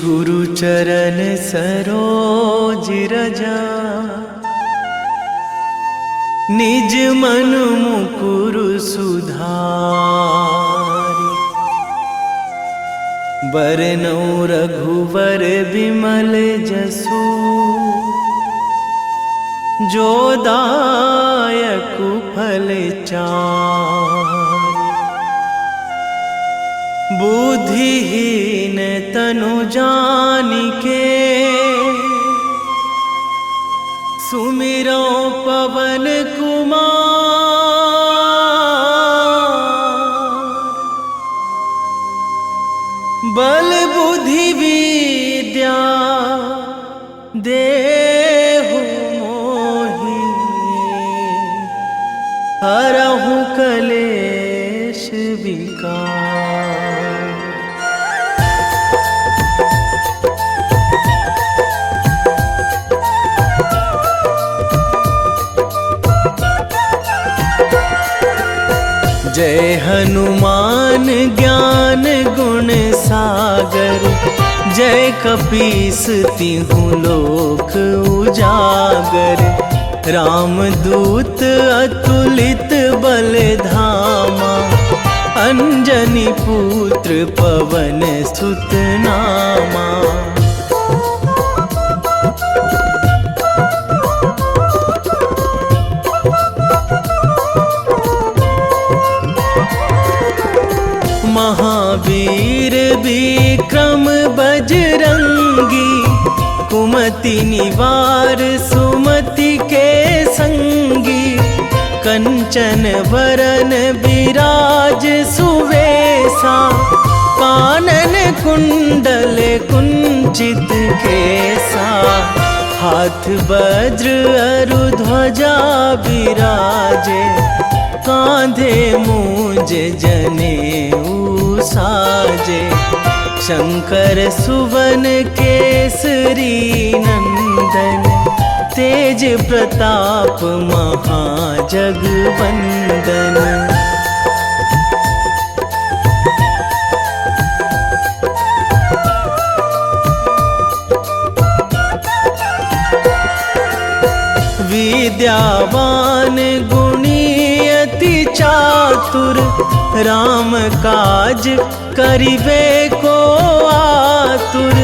गुरु चरण सरोज रजा, निज मन मुकुर सुधारि। बरनौ रघुवर बिमल जसु, जो दायकु फल चारि। बुद्धिहीन तनु जानिके, सुमिरो पवन कुमार। बल बुद्धि विद्या देहु मोहि, हरहु कलेश विकार। जय हनुमान ज्ञान गुण सागर, जय कपीस तिहुँ लोक उजागर। रामदूत अतुलित बल धामा, अंजनी पुत्र पवन सुत नामा। महावीर विक्रम बजरंगी, कुमति निवार सुमति के संगी। कंचन वरन विराज सुवेशा, कानन कुंडल कुंचित केसा। हाथ वज्र अरु ध्वजा विराजे, कांधे मूंज जनेऊ साजे। शंकर सुवन केसरी नंदन, तेज प्रताप महाजगवंदन। विद्यावान गुणी अति चातुर, राम काज करिबे को आतुर।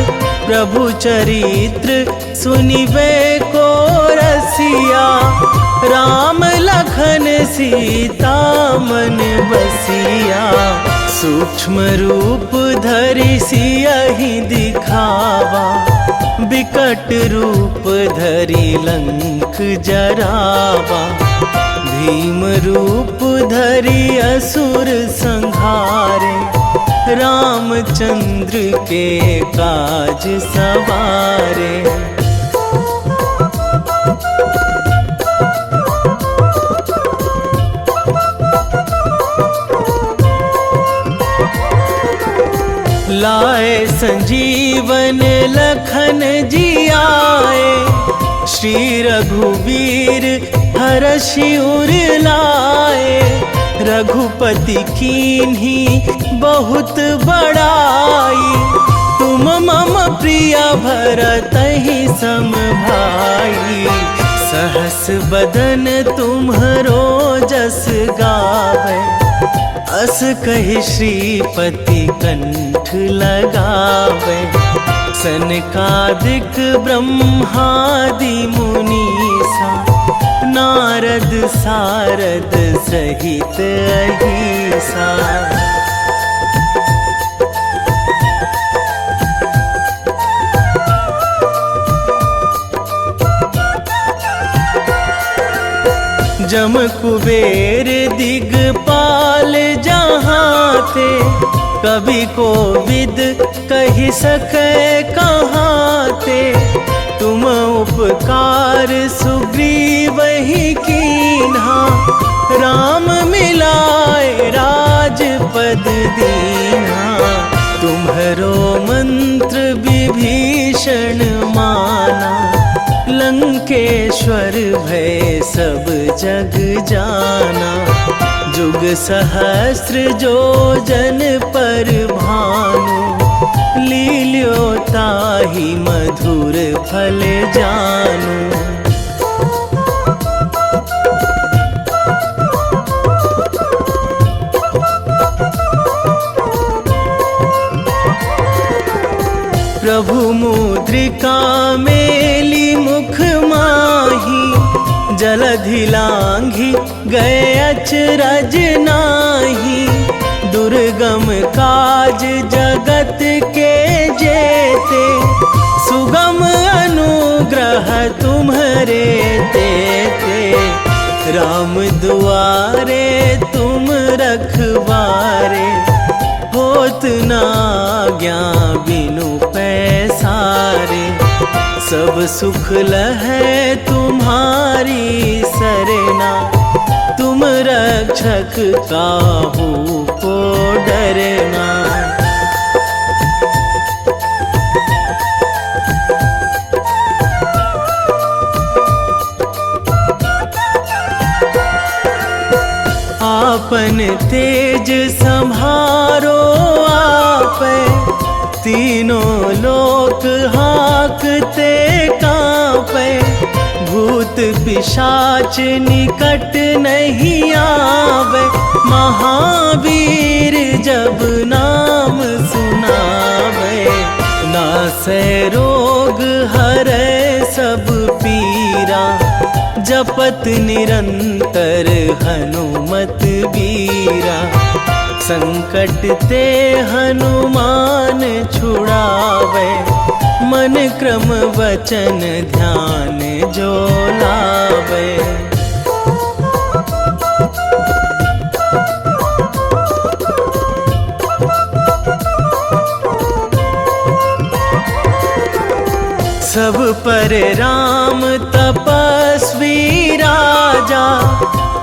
प्रभु चरित्र सुनिबे को रसिया, राम लखन सीता मन बसिया। सूक्ष्म रूप धरि सियहि दिखावा, विकट रूप धरि लंक जरावा। भीम रूप धरि असुर संहारे, रामचंद्र के काज सवारे। लाए संजीवन लखन जियाए, श्री रघुवीर हरषि उर लाए। रघुपति कीन्ही बहुत बड़ाई, तुम मम प्रिय भरतहि सम भाई। सहस बदन तुम्हरो जस गावै, अस कहि श्रीपति कंठ लगावै। सनकादिक ब्रह्मादि मुनीसा, नारद सारद सहित अहिसा। जम कुबेर दिगपाल जहाँ थे, कवि कोविद कहि सकै कहाँ ते। तुम उपकार सुग्रीवहि कीन्हा, राम मिलाए राजपद दीन्हा। तुम्हरो मंत्र विभीषण माना, लंकेश्वर भय सब जग जाना। जुग सहस्र जो जन पर भानु, लील्यो ताहि मधुर फल जानू। प्रभु मुद्रिका मेली मुख माही, जलधि लांघी गए अचरज नाही। दुर्गम काज जगत के जेते, सुगम अनुग्रह तुम्हरे तेते। राम दुआरे तुम रखवारे, होत ना आज्ञा बिनु पैसारे। सब सुख लहै तुम्हारी सरना, तुम रक्षक काहू को डरना। आपन तेज संभारो आपै, तीनों लोक हाकते कांपै। भूत पिशाच निकट नहीं आवे, महावीर जब नाम सुनावे। नासै रोग हरै सब पीरा, जपत निरंतर हनुमत बीरा। संकट ते हनुमान छुड़ावे, मन क्रम वचन ध्यान जो लावे। सब पर राम तपस्वी राजा,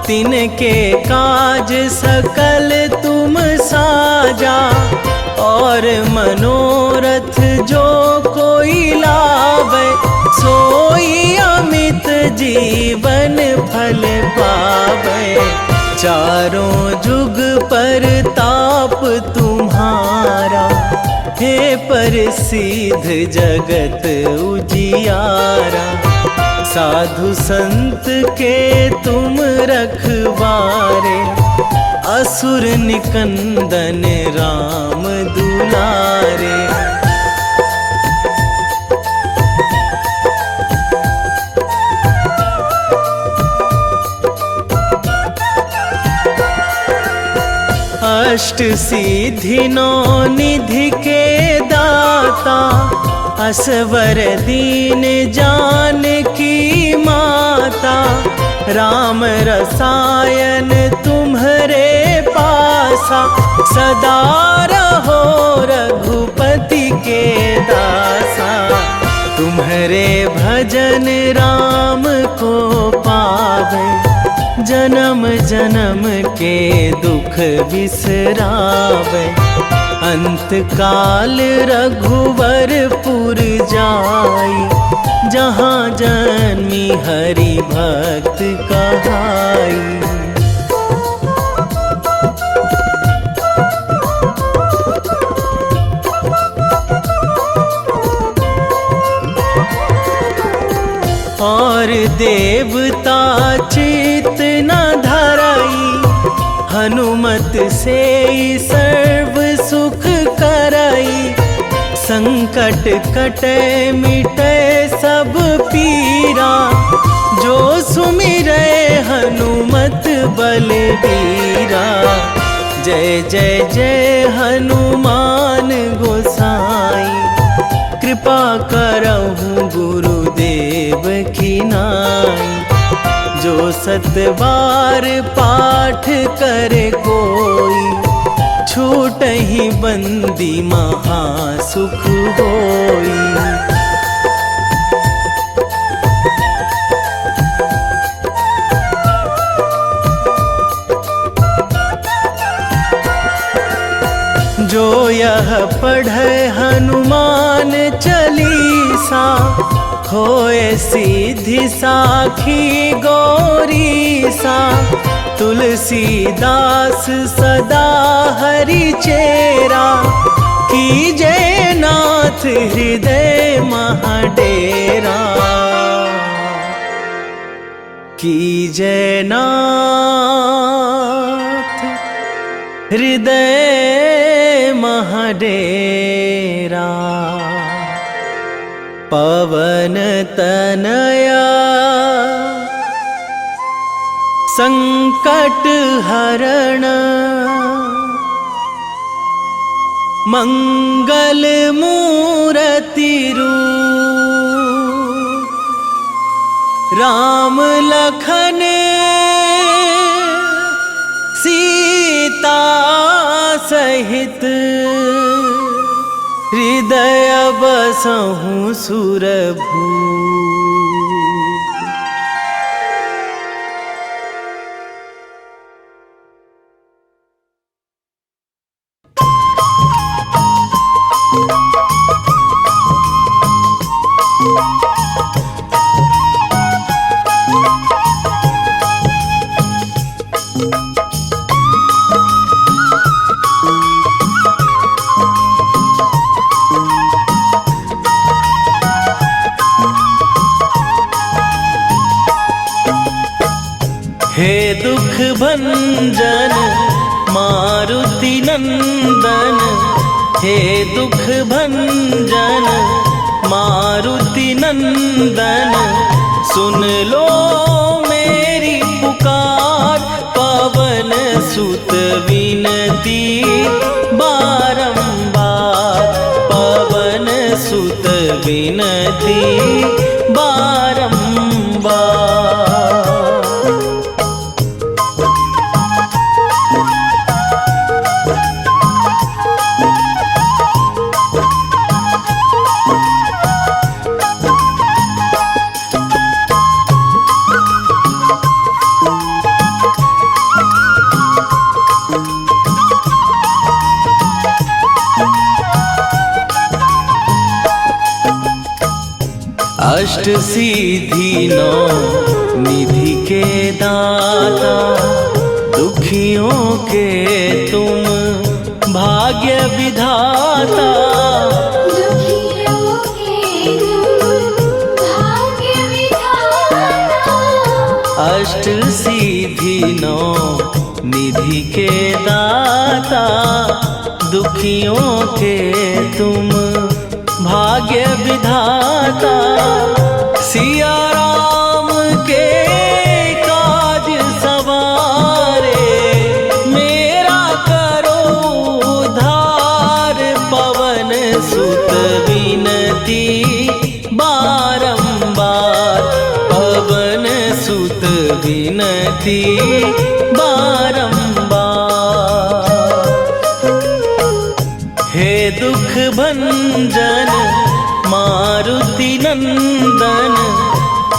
तिनके काज सकल तुम साजा। और मनोरथ जो कोई लावे, सोई अमित जीवन फल पावे। चारों जुग पर ताप तुम्हारा, हे प्रसिद्ध जगत उजियारा। साधु संत के तुम रखवारे, असुर निकंदन राम दुलारे। अष्ट सिद्धि नौ निधि के दाता, असवर दीन जानकी माता। राम रसायन तुम्हरे पासा, सदा रहो रघुपति के दासा। तुम्हरे भजन राम को पावे, जन्म जन्म के दुख बिसरावे। अंत काल रघुवरपुर जाई, जहाँ जन्मी हरि भक्त कहाई। और देवता चित न धराई, हनुमत से सर्व सुख कराई। संकट कटे मिटे सब पीरा, जो सुमिरै हनुमत बलबीरा। जय जय जय हनुमान गोसाई, कृपा करहु गुरुदेव की नाई। जो सतबार पाठ करे कोई, छूटहि बंदी महासुख होई। जो यह पढ़े हनुमान चालीसा, होए सीधी साखी गौरीसा। तुलसीदास सदा हरि चेरा, कीजे नाथ हृदय महाडेरा, कीजे नाथ हृदय महाडेरा। पवन तनया संकट हरण, मंगल मूर्ति रूप, राम लखन सीता सहित, हृदय बसहु सुरभूप। हे दुख भंजन मारुति नंदन, हे दुख भंजन मारुति नंदन, सुन लो मेरी पुकार। पवन सुत विनती बारंबार, पवन सुत विनती बारंबार। अष्ट सिद्धि नौ निधि के दाता, दुखियों के तुम भाग्य विधाता। दुखियों के तुम भाग्य विधाता। अष्ट सिद्धि नौ निधि के दाता, दुखियों के तुम भाग्य विधाता। सिया राम के काज सवारे, मेरा करो उद्धार। पवन सुत विनती बारंबार, पवन सुत विनती बारंबार। हे दुख भंजन मारुति नंदन,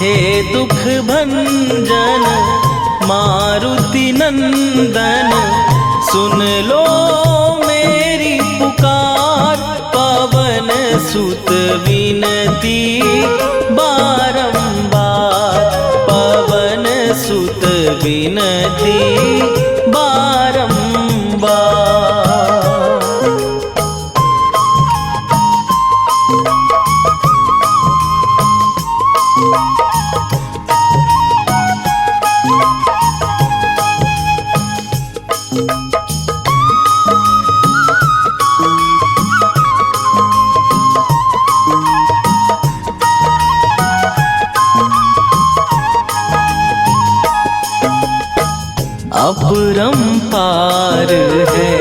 हे दुख भंजन मारुति नंदन, सुन लो मेरी पुकार। पवन सुत विनती बारंबार, पवन सुत विनती बारंबार। अपरंपार है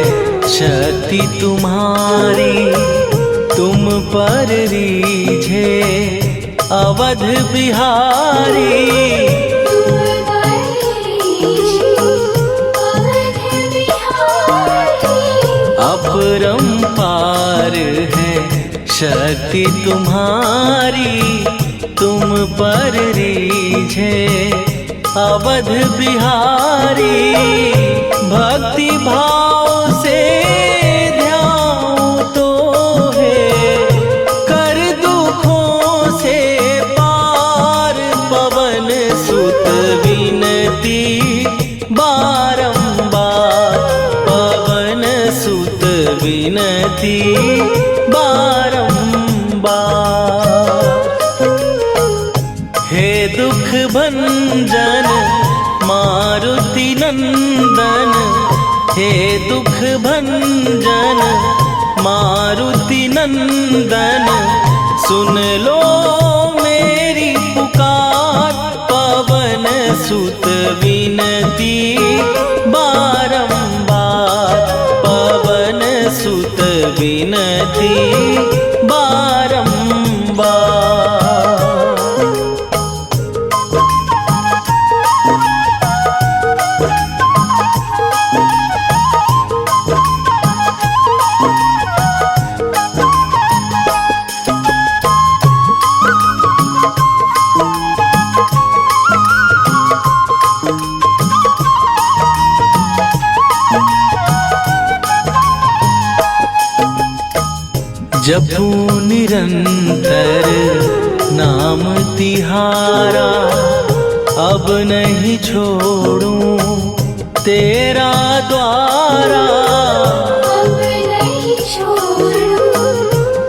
शक्ति तुम्हारी, तुम पर रीझे अवध बिहारी। अपरंपार है शक्ति तुम्हारी, तुम पर रीझे अवध बिहारी। भक्ति भाव से ध्यान तो है, कर दुखों से पार। पवन सुत विनती बारंबार, पवन सुत विनती बारंबार। हे दुख भंजन मारुति नंदन, हे दुख भंजन मारुति नंदन, सुन लो मेरी पुकार। पवन सुत विनती बारंबार, पवन सुत विनती बारंबार। जपू निरंतर नाम तिहारा, अब नहीं छोड़ूं तेरा द्वारा। अब नहीं छोड़ूं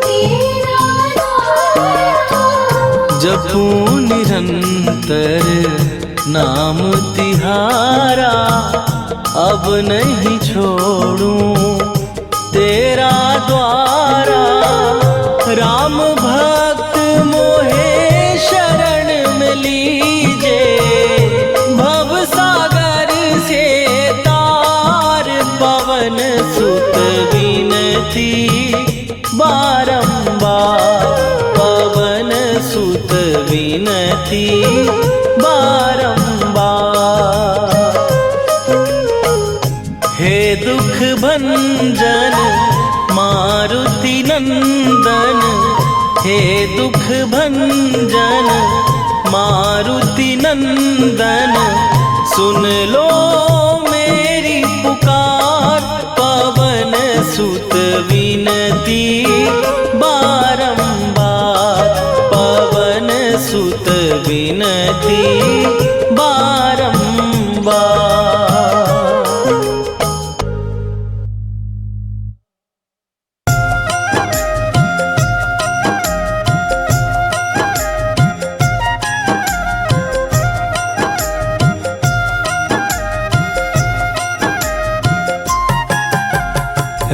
तेरा द्वारा। जपू निरंतर नाम तिहारा, अब नहीं छोड़ूं तेरा द्वारा। राम भक्त मोहे शरण में लीजे, भव सागर से तार। पवन सुत विनती बारंबार, पवन सुत विनती बारंबार। हे दुख भंजन मारुति नंदन, हे दुख भंजन मारुति नंदन, सुन लो मेरी पुकार। पवन सुत विनती बारंबार, पवन सुत विनती बारंबार।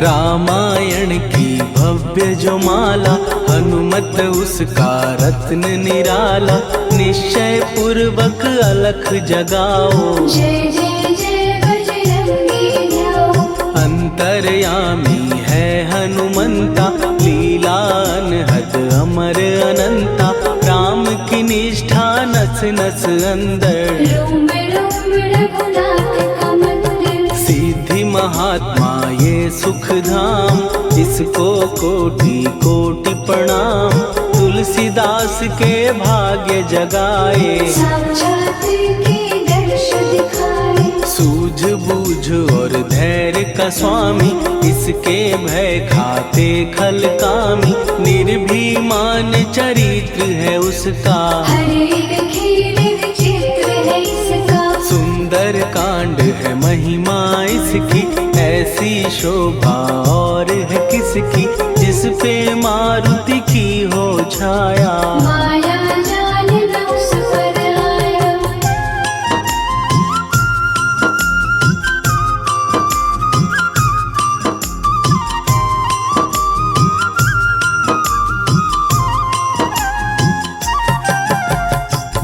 रामायण की भव्य जो माला, हनुमत उसका रत्न निराला। निश्चय पूर्वक अलख जगाओ, जय जय जय बजरंगी ध्याओ। अंतर्यामी है हनुमंता, लीला अनहद अमर अनंता। राम की निष्ठा नस नस अंदर, रोम रोम रघुनाथ का मंदिर। सिद्धि महात्मा ये सुख धाम, इसको कोटि कोटि प्रणाम। तुलसीदास के भाग्य जगाए, साक्षात के दर्श दिखाए। सूझ बूझ और धैर्य का स्वामी, इसके भय खाते खल कामी। निर्भीमान चरित्र है उसका, हर एक खेल विचित्र है इसका। सुंदर कांड है महिमा इसकी, ऐसी शोभा और है किसकी। जिस पे मारुति की हो छाया, माया जाल न उस पर आया।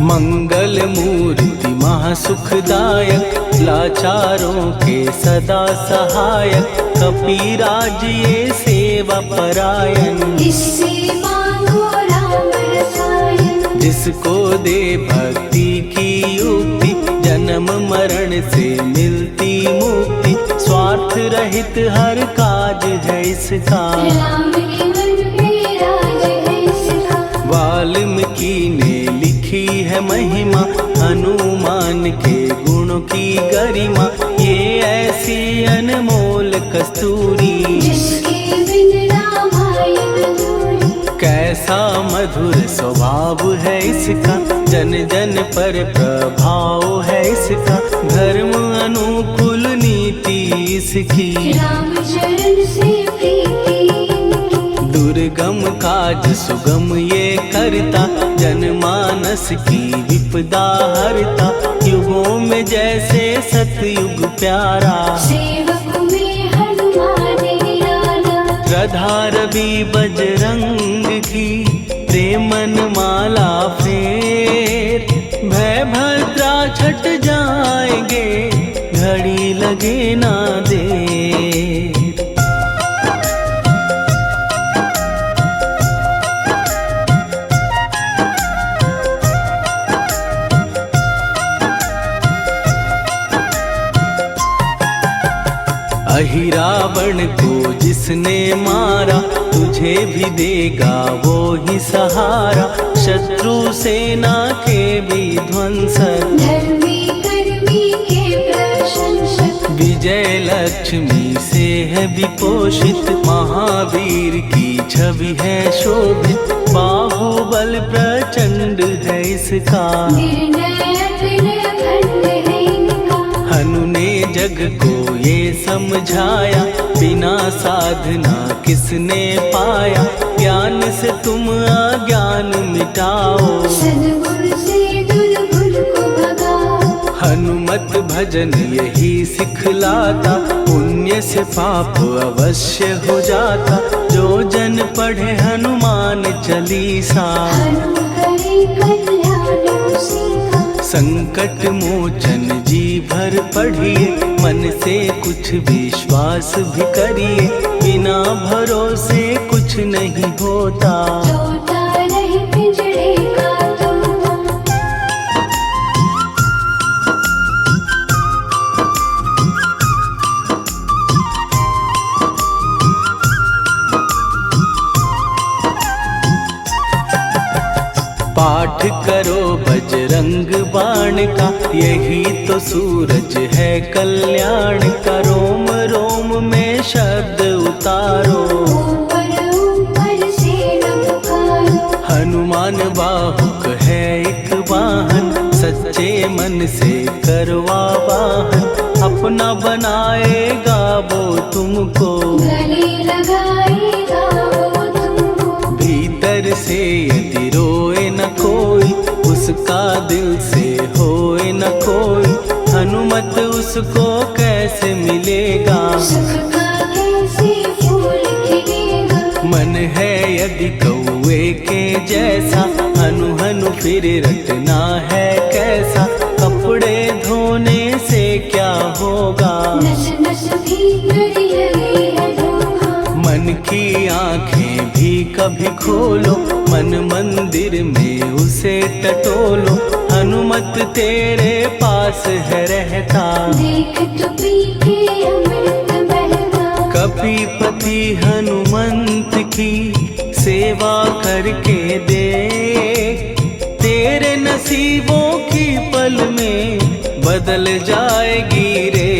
मंगल मूर्ति महासुखदायक, लाचारों के सदा सहायक। कपीराज ये सेवा परायण, इससे मांगो राम रसायन। जिसको दे भक्ति की युक्ति, जन्म मरण से मिलती मुक्ति। स्वार्थ रहित हर काज है इसका, राम के मन में राज है इसका। वाल्मीकि ने लिखी है महिमा, हनुमान के गुणों की गरिमा। ये ऐसी अनमोल कस्तूरी, जिसके बिन रामायण अधूरी। कैसा मधुर स्वभाव है इसका, जन जन पर प्रभाव है इसका। धर्म अनुकूल नीति इसकी, राम चरण से प्रीति, दुर्गम काज सुगम ये करता, जनमानस की विपदा हरता, युगों में जैसे सतयुग प्यारा, सेवक में हनुमान निराला, राधा रवि बजरंग की, प्रेमन माला फेर, भय भद्रा छट जाएंगे, घड़ी लगे ना देर। अहि रावण को जिसने मारा, तुझे भी देगा वो ही सहारा, शत्रु सेना के विध्वंसक, धर्मी कर्मी के प्रशंसक, विजय लक्ष्मी से है विपोषित, महावीर की छवि है शोभित, बाहुबल प्रचंड है इसका, निर्णय अखंड है इनका, हनु ने जग को ये समझाया, बिना साधना किसने पाया, ज्ञान से तुम अज्ञान मिटाओ, सद्गुण से दुर्गुण को भगाओ, हनुमत भजन यही सिखलाता, पुण्य से पाप अवश्य हो जाता, जो जन पढ़े हनुमान चालीसा, हनु करे कल्याण उसी का, संकट मोचन जी भर पढ़िए, मन से कुछ विश्वास भी करिए, बिना भरोसे कुछ नहीं होता, तोता रहे पिंजड़े का तोता, पाठ करो बजरंग बाण का, यही तो सूरज है कल्याण का, रोम रोम में शब्द उतारो, ऊपर ऊपर से न पुकारो, हनुमान बाहुक है एक वाहन, सच्चे मन से करवा वाहन, अपना बनाएगा वो तुमको, गले लगाएगा वो तुमको, भीतर से यदि रोए न कोई, उसका दिल से होए न कोई, हनुमत उसको कैसे मिलेगा, सुख का कैसे फूल खिलेगा, मन है यदि कौए के जैसा, हनु हनु फिर रटना है कैसा, कपड़े धोने से क्या होगा, नस नस भीतर लगे है धोखा, मन की आंखें भी कभी खोलो, मन मंदिर में उसे टटोलो, हनुमत तेरे पास है रहता, देख तो पी के अमृत बहता, कपीपति हनुमंत की सेवा करके देख, तेरे नसीबों की पल में बदल जाएगी रे।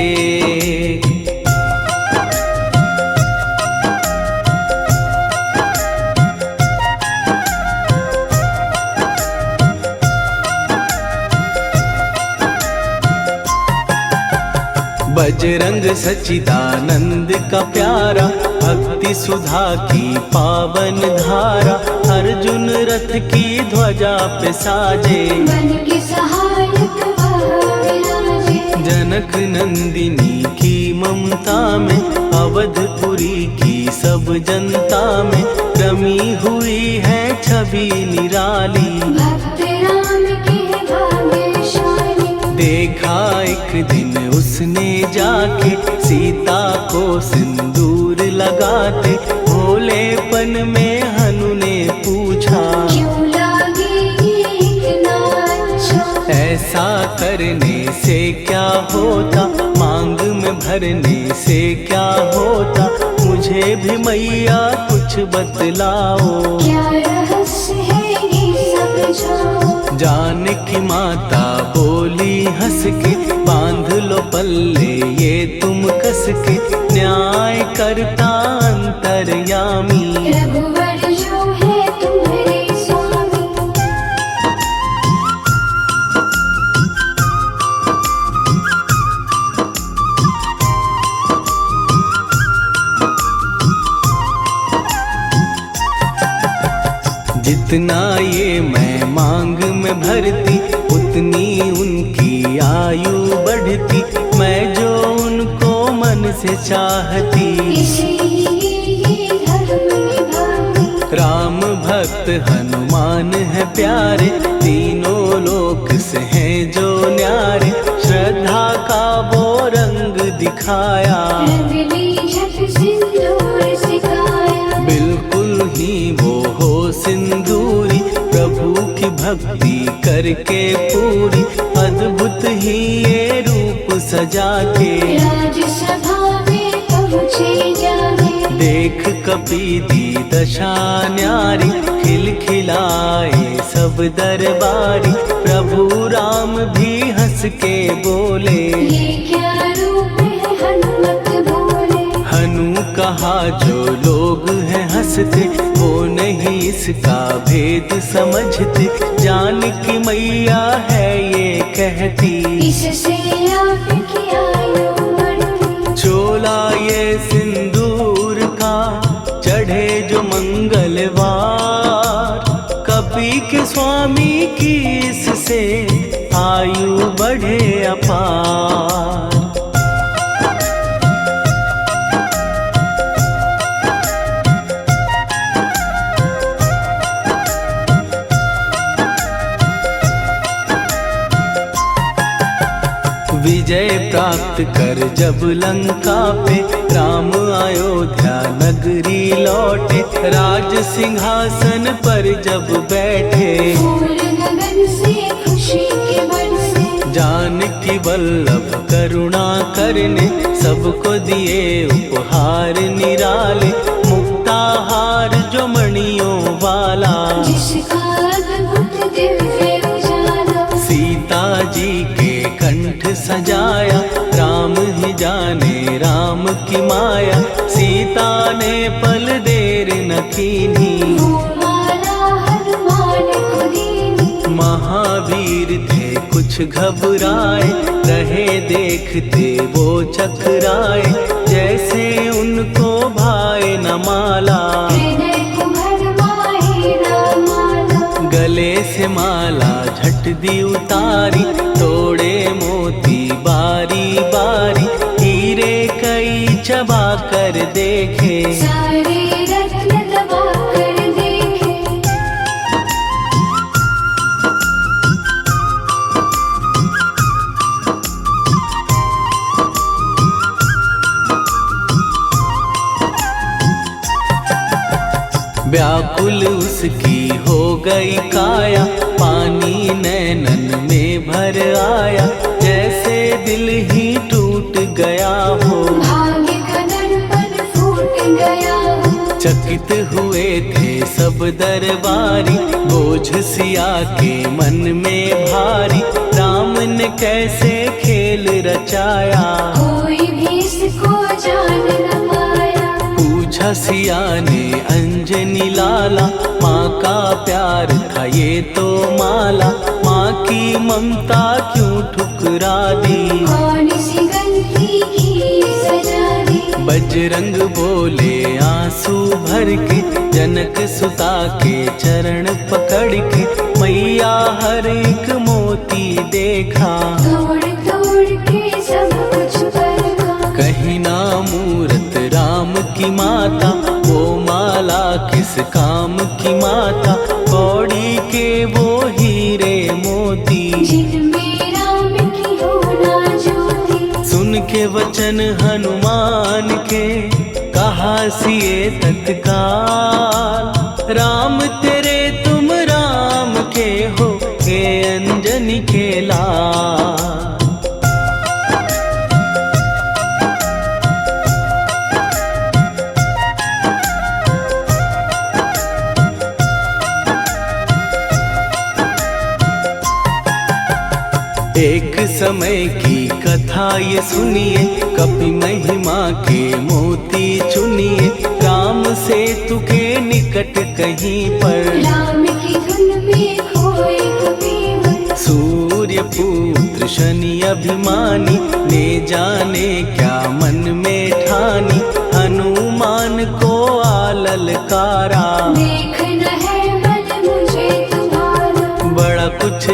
बजरंग सच्चिदानंद का प्यारा, भक्ति सुधा की पावन धारा, अर्जुन रथ की ध्वजा पे साजे, मन के सहायक वह विराजे, जनक नंदिनी की ममता में, अवधपुरी की सब जनता में, रमी हुई है छवि निराली, भक्त राम के भाग्यशाली, देखा एक दिन उसने जाके, सीता को सिंदूर लगाते, भोलेपन में हनु ने पूछा, क्यों लागे ये इतना अच्छा, ऐसा करने से क्या होता, मांग में भरने से क्या होता, मुझे भी मैया कुछ बतलाओ, क्या रहस्य है ये सब जाओ, जानकी माता बोली हंस के, बांध लो पल्ले ये तुम कस के, न्याय करता अंतर्यामी, रघुवर जो है तुम्हारे स्वामी, जितना ये मैं मांग में भरती उतनी उनकी आयु बढ़ती, मैं जो उनको मन से चाहती। इसीलिए धर्म निभाती। राम भक्त हनुमान है प्यारे, तीनों लोक से हैं जो न्यारे, श्रद्धा का वो रंग दिखाया, रंगली झट सिंदूर सिखाया। बिल्कुल ही वो हो सिंदूरी, प्रभु की भक्ति करके पूरी, अद्भुत ही ये रूप सजा के, राजसभा में पहुँचे जाने। देख कपीदी दशा न्यारी, खिलखिलाए सब दरबारी, प्रभु राम भी हंस के बोले, ये क्या रूप है हनुमत बोले। हनु कहा जो लोग हैं हंसते, वो नहीं इसका भेद समझते, जान की मैया है ये कहती, इससे आपकी आयु बढ़ती। चोला ये सिंदूर का चढ़े जो मंगलवार, कपी के स्वामी की इससे आयु बढ़े अपार। विजय प्राप्त कर जब लंका पे, राम अयोध्या नगरी लौटे, राज सिंहासन पर जब बैठे, फूल गगन से खुशी के बरसे। जानकी वल्लभ करुणा करने, सबको दिए उपहार निराले, मुक्ताहार जो मणियों वाला, जिसका अद्भुत दिव्य उजाला। सीता जी के कंठ सजाया, राम ही जाने राम की माया, सीता ने पल देर न कीन्ही, वो माला हनुमान को दीनी। महावीर थे कुछ घबराए, रहे देखते वो चकराए, जैसे उनको भाए न माला, हृदय को भरमाए रामाला। गले से माला झट दी उतारी, तोड़े मोती बारी बारी, हीरे कई चबा कर देखे, सारे रत्न दबा कर देखे। व्याकुल उसकी हो गई काया, पानी नैनन में भर आया, जैसे दिल ही टूट गया हो, भाग्य का दर्पण फूट गया हो। चकित हुए थे सब दरबारी, बोझ सिया के मन में भारी, राम ने कैसे खेल रचाया, कोई भी इसको जान न पाया। पूछा सिया ने अंजनी लाला, माँ का प्यार था ये तो माला, माँ की ममता क्यों ठुकरा दी, कौन सी गलती की सजा दी। बजरंग बोले आंसू भर के, जनक सुता के चरण पकड़ के, मैया हर एक मोती देखा, तोड़ तोड़ के सब कुछ परखा। कहीं ना मूरत राम की माता, वो माला किस काम की माता, कौड़ी के वो हीरे मोती, जिनमें राम की होना ज्योति। सुन के वचन हनुमान के, कहा सिए तत्काल, राम तेरे तुम राम के हो, हे अंजनी के लाल। एक समय की कथा ये सुनिए, कपि महिमा के मोती चुनिए, राम सेतु के निकट कहीं पर, राम की धुन में खोए कबीर। सूर्य पुत्र शनि अभिमानी, ने जाने क्या मन में ठानी, हनुमान को आललकारा, देखना है मन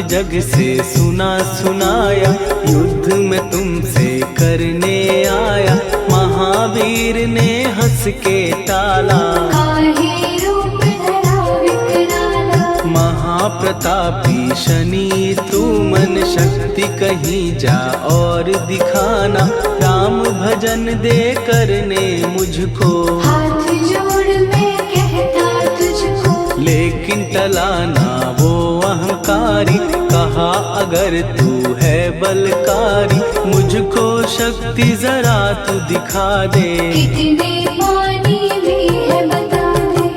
जग से सुना सुनाया, युद्ध में तुमसे करने आया। महावीर ने हंस के टाला, काहे रूप धरा विकराला। महाप्रतापी शनि तू मन शक्ति कहीं जा और दिखाना। राम भजन दे करने मुझको, हाथ जोड़ मैं कहता तुझको। लेकिन टला ना वो अहंकारी, कहा अगर तू है बलकारी, मुझको शक्ति जरा तू दिखा दे। कितने पानी भी है बता दे।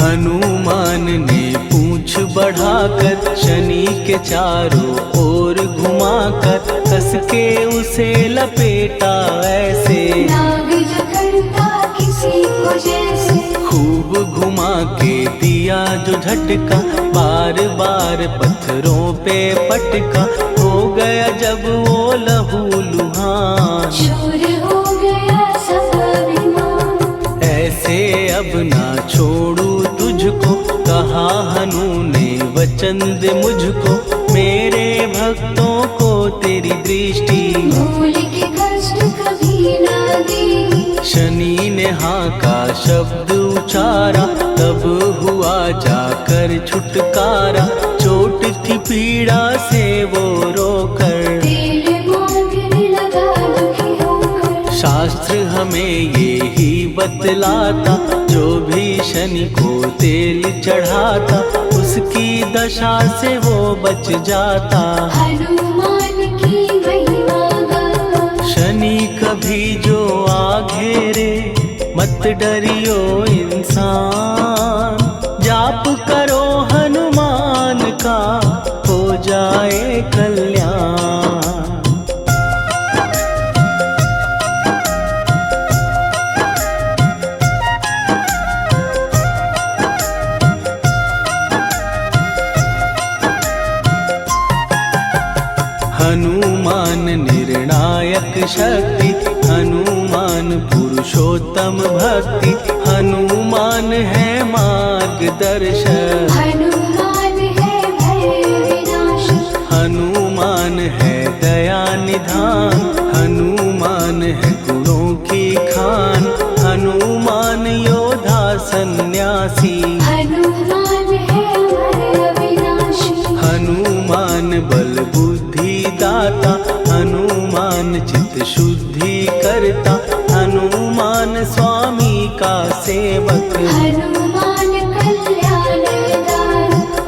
हनुमान ने पूंछ बढ़ाकर शनि के चारों ओर घुमाकर, कस के उसे लपेटा ऐसे। नाग जो करता किसी को जैसे, खूब घुमा के दिया जो झटका, बार बार पत्थरों पे पटका। हो गया जब वो लहू लुहान, शूर हो गया सब अभिमान। ऐसे अब ना छोड़ू तुझको, कहा हनु ने वचन दे मुझको। मेरे भक्तों को तेरी दृष्टि, भूल के कष्ट कभी ना देगी। शनि ने हाँ का शब्द उचारा, तब हुआ जाकर छुटकारा। चोट की पीड़ा से वो रोकर, तेल मांगने लगा दुखी होकर। शास्त्र हमें ये ही बतलाता, जो भी शनि को तेल चढ़ाता, उसकी दशा से वो बच जाता। हनुमान की महिमा गाता, शनि कभी जो आ घेरे, मत डरियो इंसान। जाप करो हनुमान का, हो जाए कल्याण। हनुमान निर्णायक शक्ति, हनुमान पुरुषोत्तम भक्ति। हनुमान है मार्गदर्शक, हनुमान है भय विनाशक। हनुमान है दया निधान, हनुमान है गुणों की खान। हनुमान योद्धा सन्यासी, हनुमान है भय विनाशी। हनुमान बल बुद्धि दाता, हनुमान चित्त शुद्धि करता। हनुमान स्वामी का सेवक, हनुमान कल्याणदायक।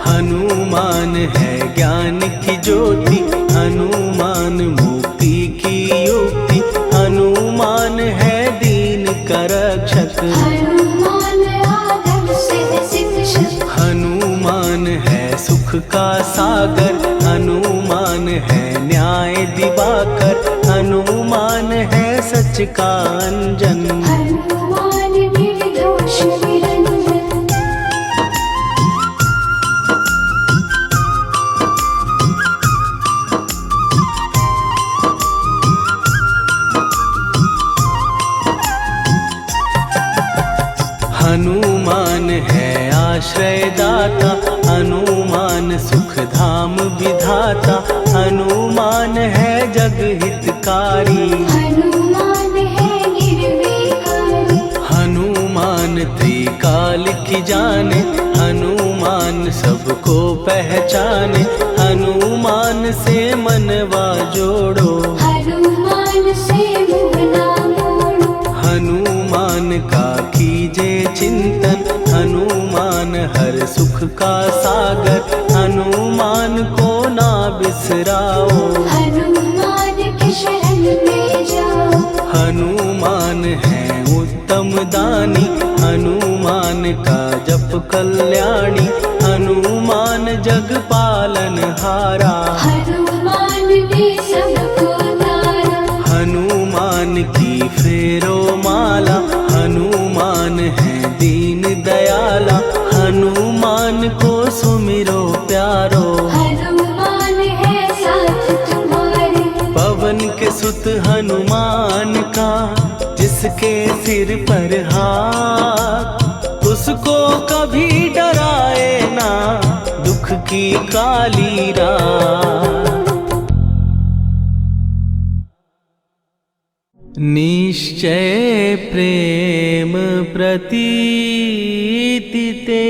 हनुमान है ज्ञान की ज्योति, हनुमान मुक्ति की युक्ति। हनुमान है दीन का रक्षक, हनुमान आदर से शिक्षक। हनुमान है सुख का सागर, हनुमान है न्याय दिवाकर। हनुमान है सच का अंजन, हनुमान निर्दोष निरंजन। हनुमान है आश्रय दाता, हनुमान सुख धाम विधाता। हनुमान है जग हितकारी, हनुमान है निर्विकारी। हनुमान त्रिकाल की जाने, हनुमान सबको पहचाने। हनुमान से मनवा जोड़ो, हनुमान से मुँह ना मोड़ो। हनुमान का कीजे चिंतन, हनुमान हर सुख का सागर। हनुमान को ना बिसराओ, हनुमान की शरण में जाओ। हनुमान है उत्तम दानी, हनुमान का जप कल्याणी। हनुमान जग पालन हारा, हनुमान ने सबको तारा। हनुमान की फेरो माला, हनुमान है दीन दयाला। हनुमान को सुमिरो प्यारो, हनुमान है साथ हाथ, उसको कभी डराए ना दुख की काली रात। निश्चय प्रेम प्रतीति ते,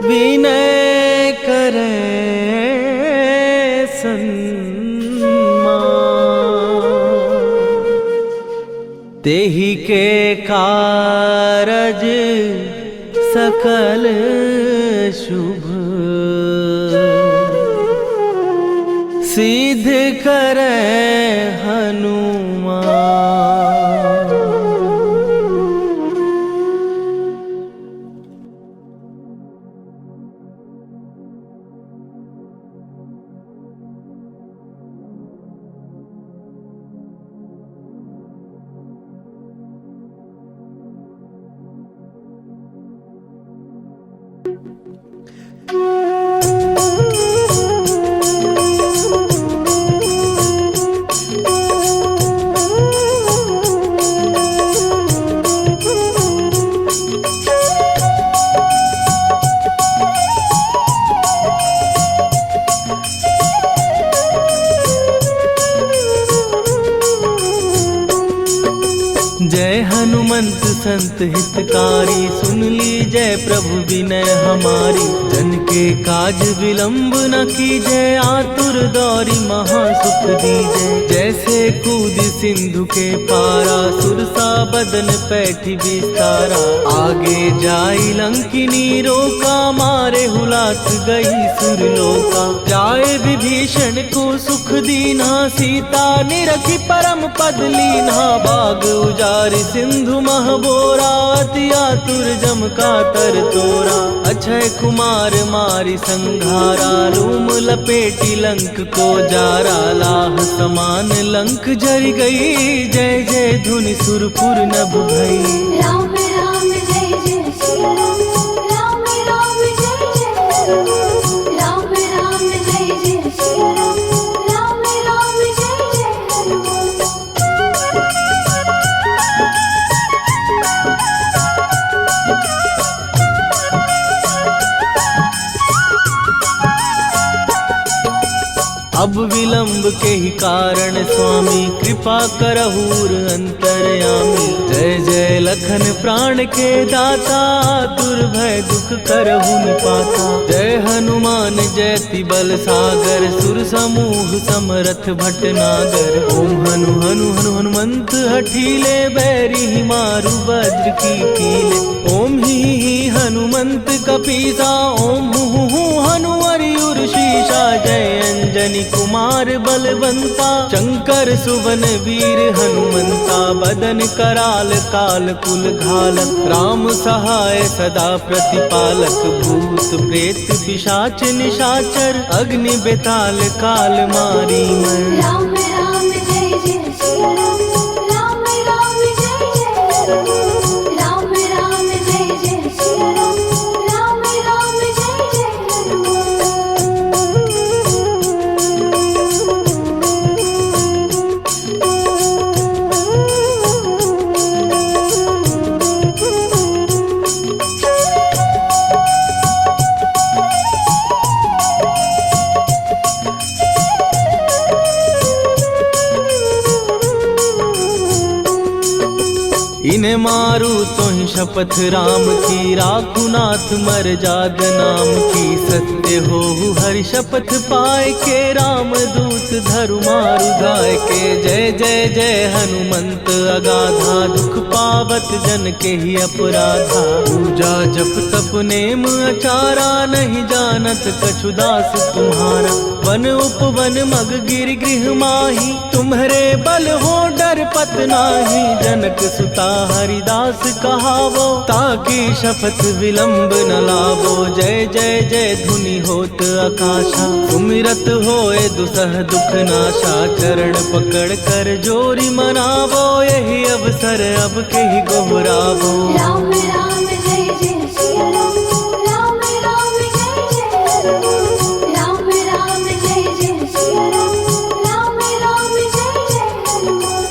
विनय करे तेहि के कारज सकल शुभ, सिद्ध करे हनुमान। जय हनुमंत संत हितकारी, सुन लीजय प्रभु विनय हमारी। जन के काज विलंब न कीजय, आतुर दौरी महासुख दीजय। जैसे कूद सिंधु के पारा, सुरसा बदन पैठी विस्तारा। आगे जाई लंकिनी रोका, मारे हुलाक गई सुरलोका। जाए विभीषण को सुख दीना, सीता निरखी परम पद लीना। बाग उजारि सिंधु महबोरा, अति आतुर जम का तर तोरा। अक्षय कुमार मारि संघारा, रूम लपेटी लंक को जारा। लाह समान लंक जरि गई, जय जय धुनि सुरपुर नभ भई। राम राम जय जय सिया राम, राम राम जय जय हनुमान। राम राम जय जय सिया राम, राम राम जय जय हनुमान। अब विलंब के ही कारण स्वामी, कृपा करहूर अंतरयामी। जय जय लखन प्राण के दाता, दुर्भय दुख करहु निपाता। जय हनुमान जयति बल सागर, सुर समूह समरथ भटनागर। ओम हनु हनु हनु हनुमंत हठीले, बैरी मारु वज्र की कीले। ओम ही हनुमंत कपीसा, ओम हु हनुमरि शीशा। जय अंजनी कुमार बलवंता, शंकर सुवन वीर हनुमंता। बदन कराल काल कुल घालक, राम सहाय सदा प्रतिपालक। भूत प्रेत पिशाच निशाचर, अग्नि बेताल काल मारी मर। राम राम जय जय सिया राम, राम राम जय जय हनुमान। राम राम जय जय सिया राम, राम राम जय जय हनुमान। इन्हें मारू तो ही शपथ राम की, राखू नाथ मर जाग नाम की। सत्य हो हरि शपथ पाए के, राम दूत धरु मारु धाय के। जय जय जय हनुमंत अगाधा, दुख पावत जन के ही अपराधा। पूजा जप तप नेम अचारा, नहीं जानत कछु दास तुम्हारा। वन उपवन मग गिर गृह माही, तुम्हरे बल हो डर पत नाही। जनक सुता हरिदास कहावो, ताकि शपथ विलंब न लावो। जय जय जय धुनि होत आकाशा, सुमिरत होए दुसह दुख नाशा। चरण पकड़ कर जोरी मनावो, यही अवसर अब के ही गोहरावो। राम राम जय जय सिया राम, राम राम जय जय हनुमान। राम राम जय जय सिया राम, राम राम जय जय हनुमान।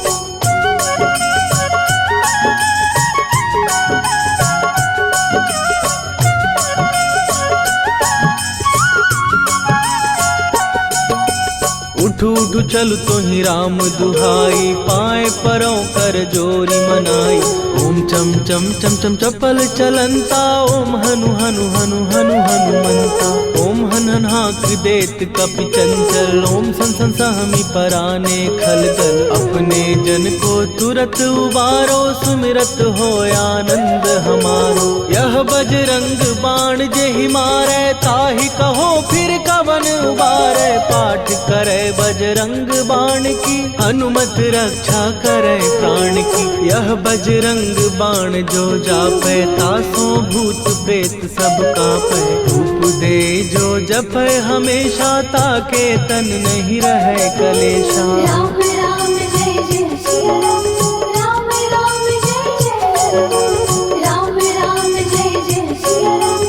चलु तोहि राम दुहाई, पाए परों कर जोरी मनाई। ओम चम चम चम चम चपल चलंता, ओम हनु हनु हनु हनु हनुमंता। ओम हन हन हाक देत कपि चंचल, ओम सन सन सहमी पराने खलदल। अपने जन को तुरत उबारो, सुमिरत हो आनंद हमारो। यह बजरंग बाण जेहि मारै, ताहि कहो फिर कवन उबारै। पाठ करे बजरंग बाण की, हनुमत रक्षा करे प्राण की। यह बजरंग बाण जो जापै, तासो भूत प्रेत सब कापै। धूप दे जो जपै हमेशा, ताके तन नहीं रहे कलेशा। राम राम जय जय सिया राम, राम राम जय जय हनुमान। राम राम जय जय सिया राम,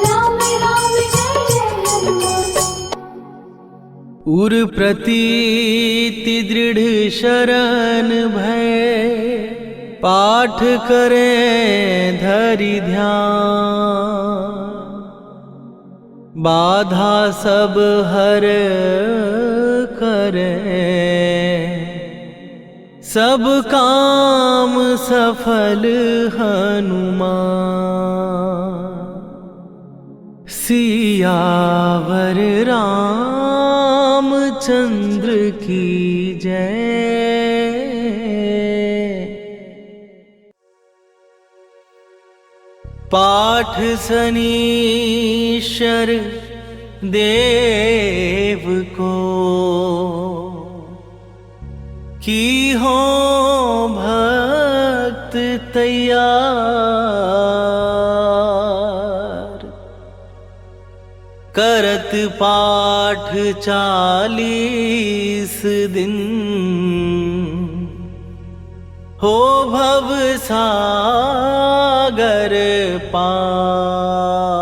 राम राम जय जय हनुमान। उर प्रतीति दृढ़ शरण भय, पाठ करें धरि ध्यान। बाधा सब हर करें, सब काम सफल हनुमान। सियावर रामचंद्र की जय। पाठ सनीश्वर देव को, की हो भक्त तैयार। करत पाठ 40 दिन, हो भव सागर पार।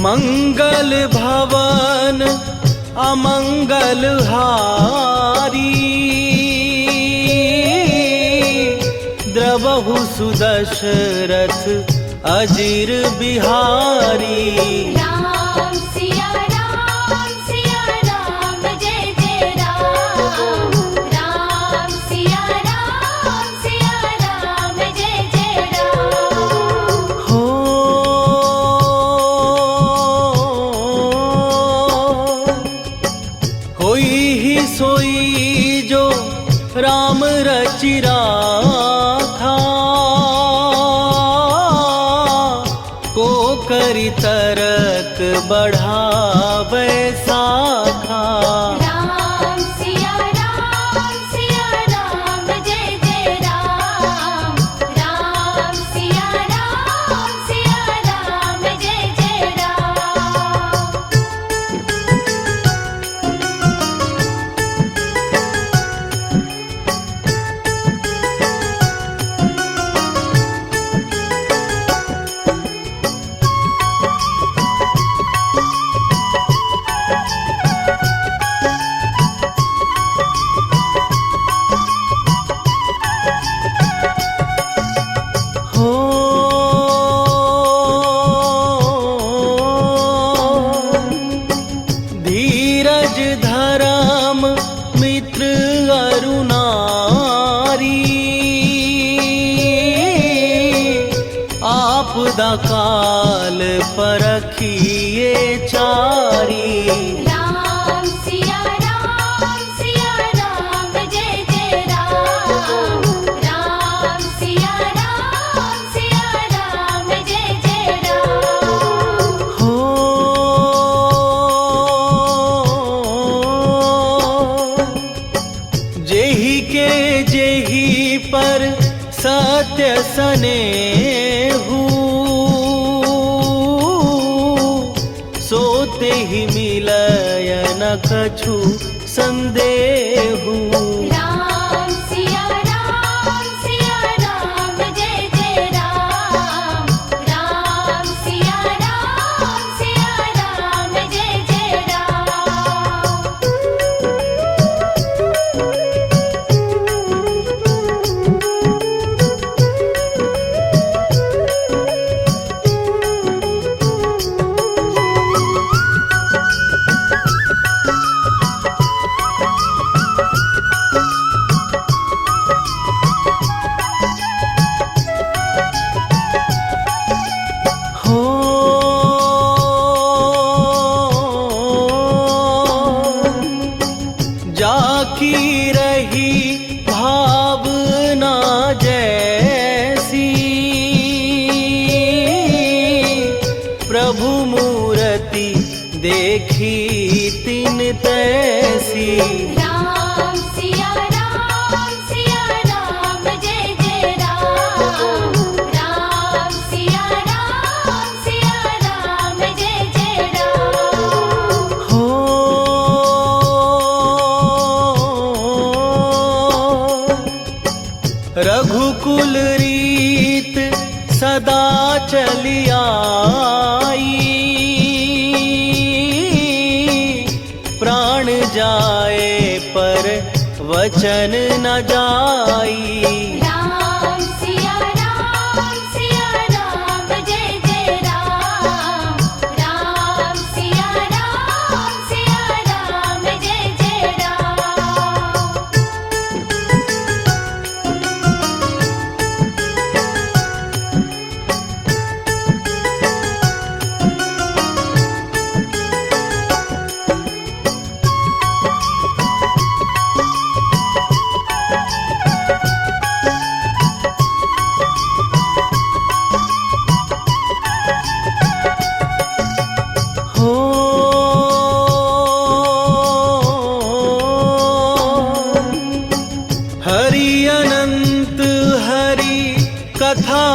मंगल भवन अमंगल हारी, द्रवहु सुदशरथ अजीर बिहारी। राम सिया राम जय जय राम। राम सिया राम जय जय राम। हो होई ही सोई जो राम रचि राखा, को करि तरक बढ़ावे साखा। राम सिया राम जय जय राम। राम सिया राम जय जय राम। धीरज धर्म मित्र अरुणारी, आपदा काल परखिए चारी। राम सिया राम जय जय राम। राम सिया राम जय जय राम। हो जेहि के जेहि पर सत्य सनेहु, सोते ही मिलत न कछु संदेहु। राम सिया राम, जय जय राम। राम सिया राम, जय जय राम। हो जाकी रही भावना जैसी, प्रभु मूर्ति देखी तिन तैसी। राम सिया राम, जय जय राम। राम सिया राम, जय जय राम। हो रघुकुल रीत सदा चली आई, प्राण जाए पर वचन न जाई। राम सिया राम, जय जय राम। राम सिया राम, जय जय राम। हो हरि अनंत हरि कथानंता,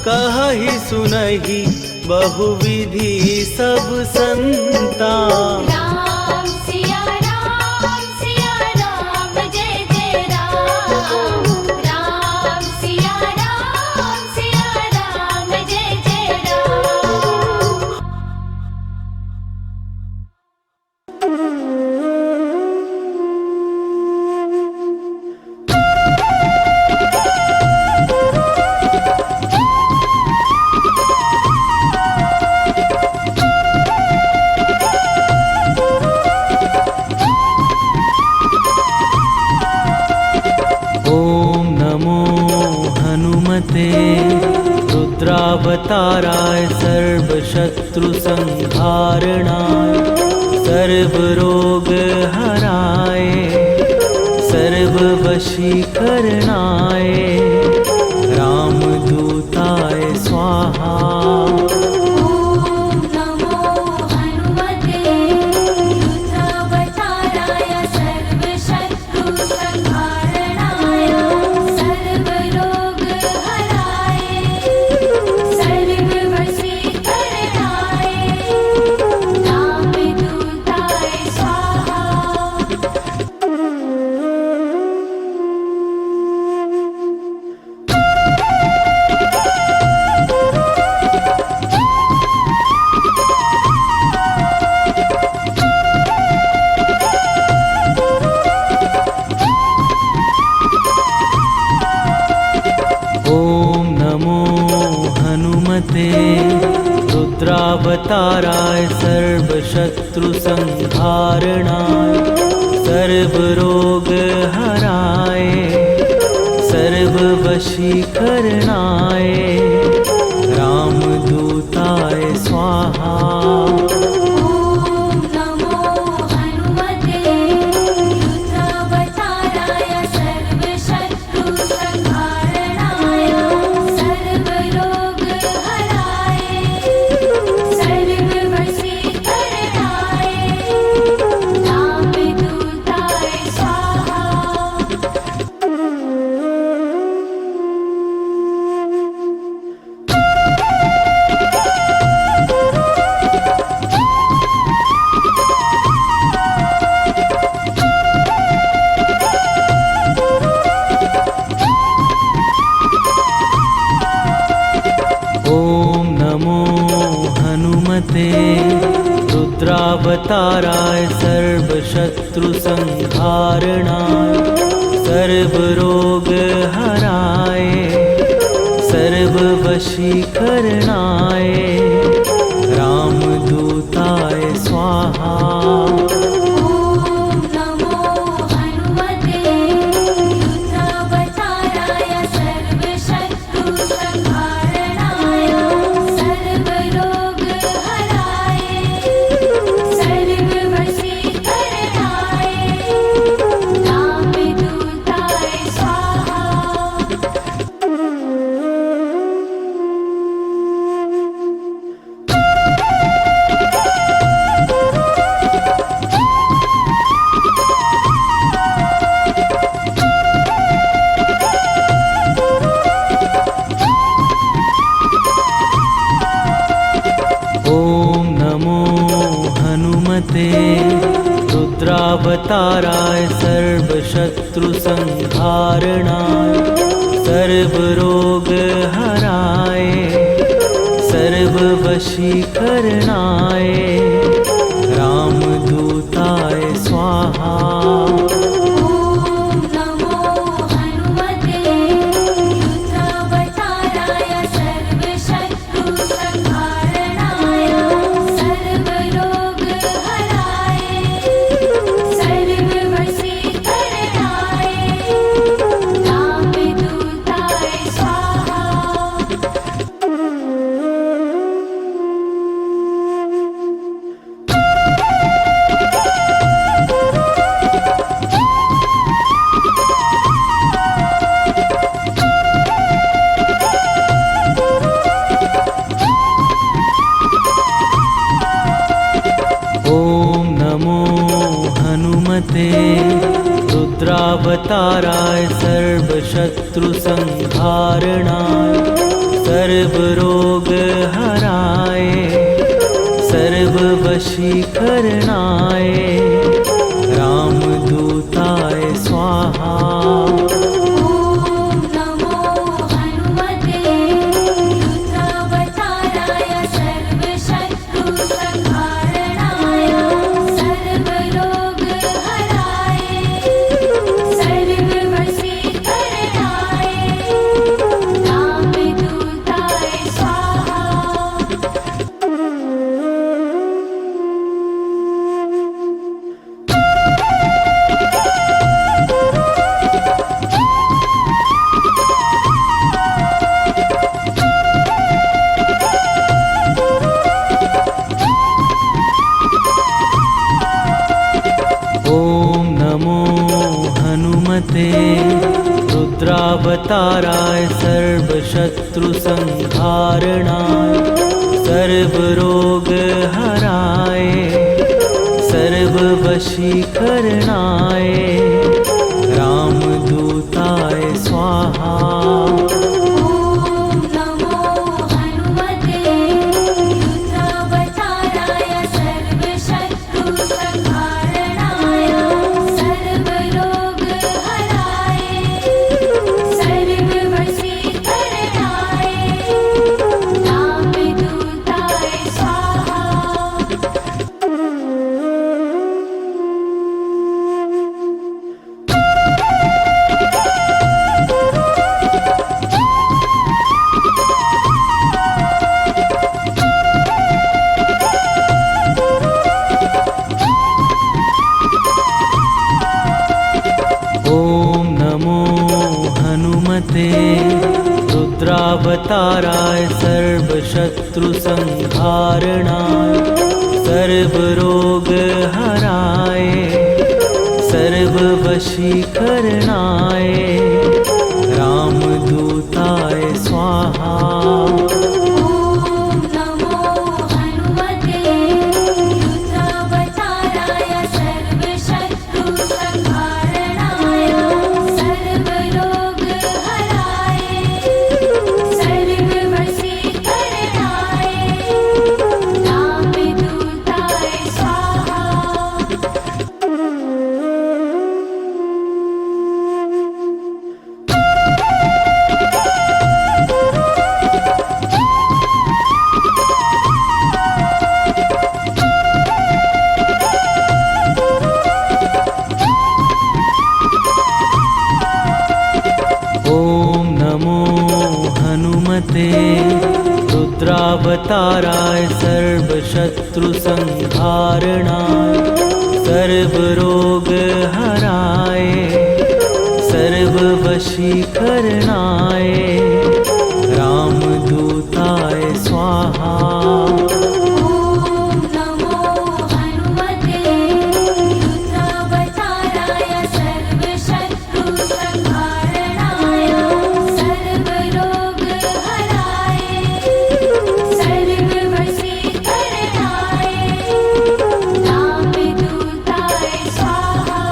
कहहि सुनहि बहुविधि सब संता। राम सिया राम, जय जय राम। राम सिया राम, जय जय राम। ओम नमो हनुमते रुद्रावताराय सर्वशत्रु संहारणाय सर्वरोग हराय सर्ववशीकरणाय रामदूताय स्वाहा। ओम नमो हनुमते रुद्रावताराय सर्वशत्रु संहारणाय सर्वरोग हराय सर्ववशीकरणाय रामदूताय स्वाहा। ओम नमो हनुमते रुद्रावताराय सर्वशत्रु संहारणाय सर्वरोग हराय सर्ववशीकरणाय रामदूताय स्वाहा। ओम नमो हनुमते रुद्रावताराय सर्वशत्रु संहारणाय सर्वरोग हराय सर्ववशीकरणाय रामदूताय स्वाहा। सर्वशत्रु संहारणाय सर्वरोग हराय सर्ववशीकरणाय रामदूताय स्वाहा। ॐ नमो हनुमते रुद्रावताराय सर्वशत्रु संहारणाय सर्वरोगहराय सर्ववशीकरणाय रामदूताय स्वाहा। ॐ नमो हनुमते रुद्रावताराय सर्वशत्रु संहारणाय सर्वरोगहराय सर्ववशीकरणाय रामदूताय स्वाहा। ॐ नमो हनुमते रुद्रावताराय सर्वशत्रु संहारणाय सर्वरोगहराय सर्ववशीकरणाय रामदूताय स्वाहा। ॐ नमो हनुमते रुद्रावताराय सर्वशत्रु संहारणाय सर्वरोगहराय सर्ववशीकरणाय रामदूताय स्वाहा। ॐ नमो हनुमते रुद्रावताराय सर्वशत्रु संहारणाय सर्वरोगहराय सर्ववशीकरणाय रामदूताय स्वाहा। ॐ नमो हनुमते रुद्रावताराय सर्वशत्रु संहारणाय सर्वरोगहराय सर्ववशीकरणाय रामदूताय स्वाहा। ॐ नमो हनुमते रुद्रावताराय सर्वशत्रु संहारणाय सर्वरोगहराय सर्ववशीकरणाय रामदूताय स्वाहा। ॐ नमो हनुमते रुद्रावताराय सर्वशत्रु संहारणाय सर्वरोगहराय सर्ववशीकरणाय रामदूताय स्वाहा। ॐ नमो हनुमते रुद्रावताराय सर्वशत्रु संहारणाय सर्वरोगहराय सर्ववशीकरणाय रामदूताय स्वाहा। दुत्रावताराय सर्वशत्रु संहारणाय सर्वरोग हराय सर्ववशीकरणाय रामदूताय स्वाहा। ॐ नमो हनुमते रुद्रावताराय सर्वशत्रु संहारणाय सर्वरोगहराय सर्ववशीकरणाय रामदूताय स्वाहा।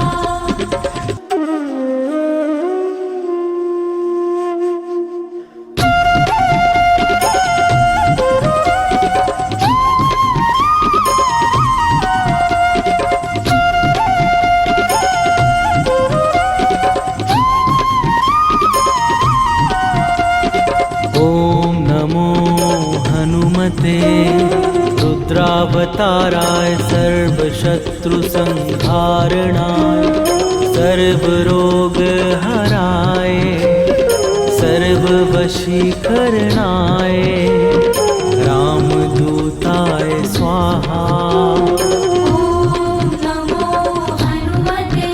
ॐ नमो हनुमते रुद्रावताराय सर्वशत्रु संहारणाय सर्वरोगहराय सर्ववशीकरणाय रामदूताय स्वाहा। ॐ नमो हनुमते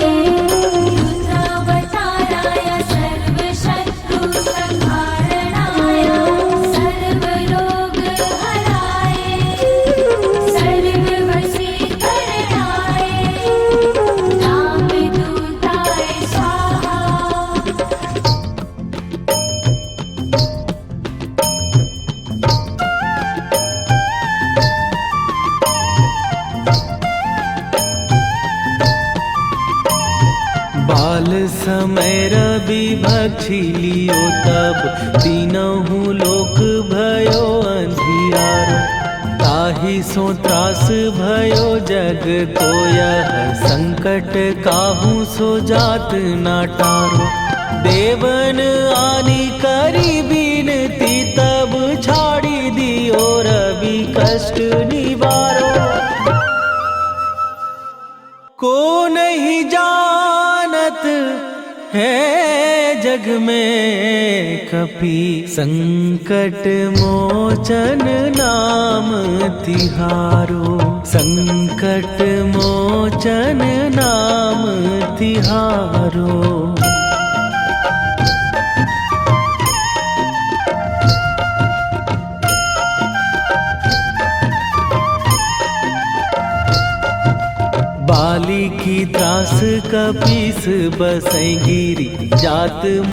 रुद्रावताराय सर्वशत्रु संहारणाय सर्वरोगहराय सर्ववशीकरणाय रामदूताय स्वाहा। बाल समय रवि भक्षी लियो तब तीनहु लोक भयो अंधियारो ताहि सो त्रास भयो जग को यह संकट काहू सो जात ना टारो देवन आनी करी बिनती तब छाड़ी दियो रवि कष्ट निवारो को नहीं जानत है जग में कपि संकट मोचन नाम तिहारो संकट मोचन नाम तिहारो। बाली की त्रास कपीस बसै गिरी जात